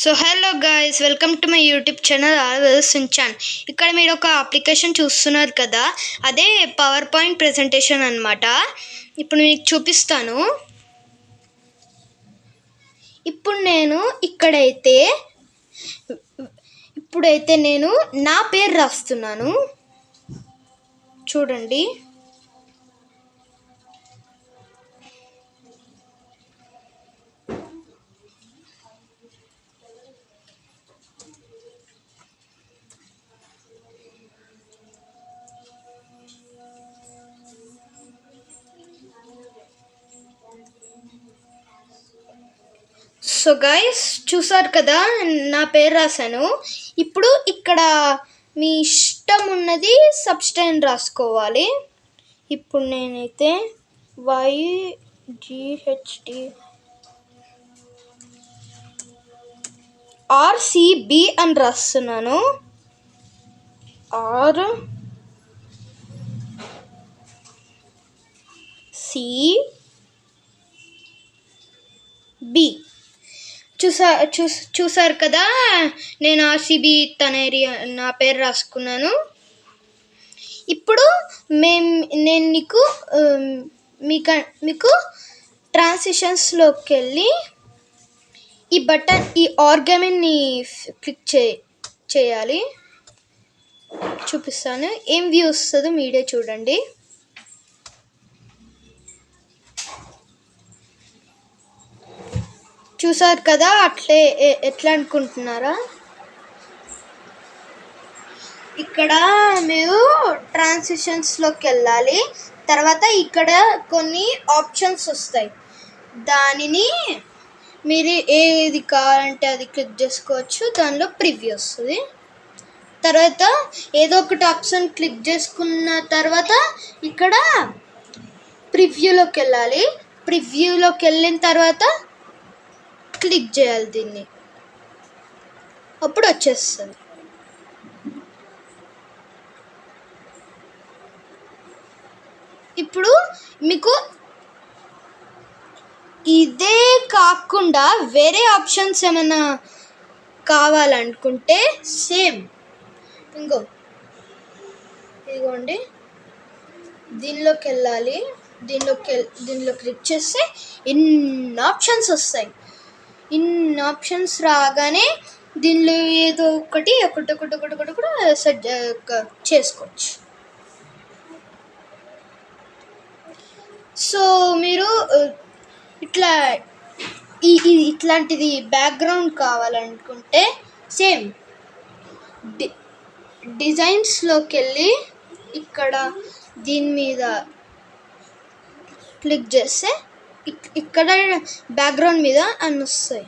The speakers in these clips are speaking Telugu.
So hello guys, welcome to my YouTube channel always సుంచాన్. ఇక్కడ మీరు ఒక అప్లికేషన్ చూస్తున్నారు కదా, అదే పవర్ పాయింట్ ప్రెజెంటేషన్ అనమాట. ఇప్పుడు మీకు చూపిస్తాను. ఇప్పుడైతే నేను నా పేరు రాస్తున్నాను, చూడండి. సో గైస్, చూసారు కదా, నా పేరు రాశాను. ఇప్పుడు ఇక్కడ మీ ఇష్టం ఉన్నది సబ్స్టైన్ రాసుకోవాలి. ఇప్పుడు నేనైతే YGHT RCB అని రాస్తున్నాను. RCB చూసారు కదా, నేను RCB తనేరియా నా పేరు రాసుకున్నాను. ఇప్పుడు నేను మీకు ట్రాన్సిషన్స్లోకి వెళ్ళి ఈ ఆర్గామిన్ని క్లిక్ చేయాలి. చూపిస్తాను, ఏం వ్యూ వస్తుందో మీడియా చూడండి. చూసారు కదా, ఎట్లా అనుకుంటున్నారా? ఇక్కడ మీరు ట్రాన్సిషన్స్లోకి వెళ్ళాలి. తర్వాత ఇక్కడ కొన్ని ఆప్షన్స్ వస్తాయి, దానిని మీరు ఏది కావాలంటే అది క్లిక్ చేసుకోవచ్చు. దానిలో ప్రివ్యూ వస్తుంది. తర్వాత ఏదో ఒకటి ఆప్షన్ క్లిక్ చేసుకున్న తర్వాత ఇక్కడ ప్రివ్యూలోకి వెళ్ళాలి. ప్రివ్యూలోకి వెళ్ళిన తర్వాత క్లిక్ చేయాలి దీన్ని, అప్పుడు వచ్చేస్తుంది. ఇప్పుడు మీకు ఇదే కాకుండా వేరే ఆప్షన్స్ ఏమైనా కావాలనుకుంటే సేమ్ ఇదిగోండి, దీనిలోకి వెళ్ళాలి. దీనిలో క్లిక్ చేస్తే ఇన్ని ఆప్షన్స్ వస్తాయి. ఇన్ని ఆప్షన్స్ రాగానే దీనిలో ఏదో ఒకటి కూడా సెట్ చేసుకోవచ్చు. సో మీరు ఇట్లాంటిది బ్యాక్గ్రౌండ్ కావాలనుకుంటే సేమ్ డిజైన్స్లోకి వెళ్ళి ఇక్కడ దీని మీద క్లిక్ చేస్తే ఇక్కడ బ్యాక్గ్రౌండ్ మీద అన్ని వస్తాయి.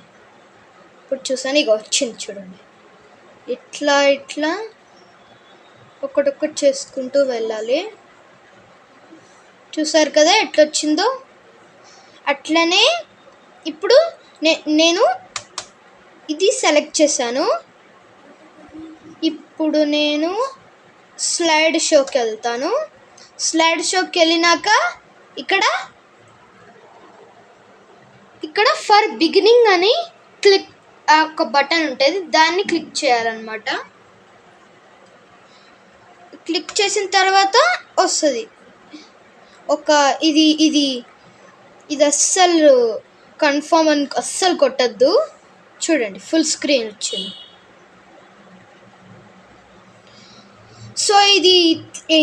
ఇప్పుడు చూసాను, ఇక వచ్చింది చూడండి. ఇట్లా ఒకటొక్కటి చేసుకుంటూ వెళ్ళాలి. చూసారు కదా ఎట్లా వచ్చిందో. అట్లనే ఇప్పుడు నేను ఇది సెలెక్ట్ చేశాను. ఇప్పుడు నేను స్లైడ్ షోకి వెళ్తాను. స్లైడ్ షోకి వెళ్ళినాక ఇక్కడ ఫర్ బిగినింగ్ అని ఒక బటన్ ఉంటుంది, దాన్ని క్లిక్ చేయాలన్నమాట. క్లిక్ చేసిన తర్వాత వస్తుంది ఇది అస్సలు కన్ఫర్మ్ అని అస్సలు కొట్టద్దు. చూడండి, ఫుల్ స్క్రీన్ వచ్చింది. సో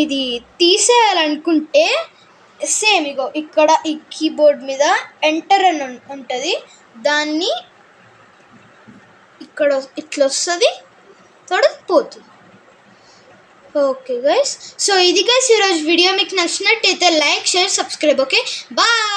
ఇది తీసేయాలనుకుంటే సేమ్ ఇక్కడ ఈ కీబోర్డ్ మీద ఎంటర్ అని ఉంటుంది, దాన్ని ఇక్కడ ఇట్లా వస్తుంది, పోతుంది. ఓకే గైస్, సో ఇది గైస్ ఈరోజు వీడియో. మీకు నచ్చినట్టయితే like, share, subscribe. Okay, bye.